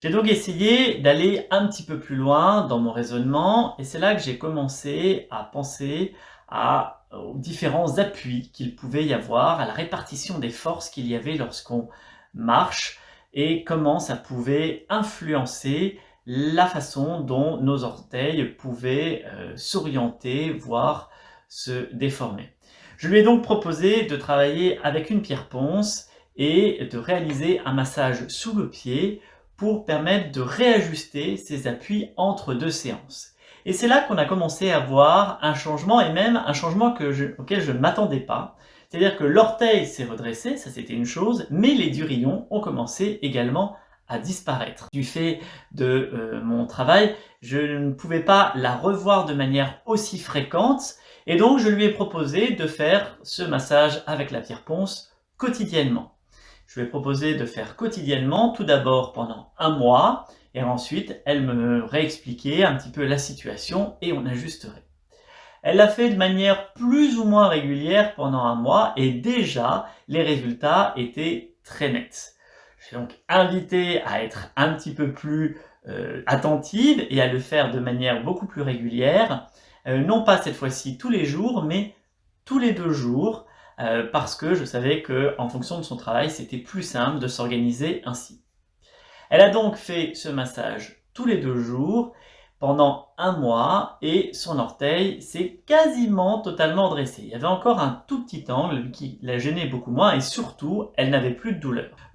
J'ai donc essayé d'aller un petit peu plus loin dans mon raisonnement et c'est là que j'ai commencé à penser aux différents appuis qu'il pouvait y avoir, à la répartition des forces qu'il y avait lorsqu'on marche et comment ça pouvait influencer la façon dont nos orteils pouvaient s'orienter, voire se déformer. Je lui ai donc proposé de travailler avec une pierre ponce et de réaliser un massage sous le pied pour permettre de réajuster ses appuis entre deux séances. Et c'est là qu'on a commencé à voir un changement, et même un changement auquel je ne m'attendais pas. C'est-à-dire que l'orteil s'est redressé, ça c'était une chose, mais les durillons ont commencé également à disparaître. Du fait de mon travail, je ne pouvais pas la revoir de manière aussi fréquente, et donc je lui ai proposé de faire ce massage avec la pierre ponce quotidiennement. Je lui ai proposé de faire quotidiennement, tout d'abord pendant un mois, et ensuite elle me réexpliquait un petit peu la situation et on ajusterait. Elle l'a fait de manière plus ou moins régulière pendant un mois et déjà les résultats étaient très nets. J'ai donc invité à être un petit peu plus attentive et à le faire de manière beaucoup plus régulière, non pas cette fois-ci tous les jours, mais tous les 2 jours, parce que je savais qu'en fonction de son travail, c'était plus simple de s'organiser ainsi. Elle a donc fait ce massage tous les 2 jours pendant un mois et son orteil s'est quasiment totalement dressé. Il y avait encore un tout petit angle qui la gênait beaucoup moins et surtout, elle n'avait plus de douleur.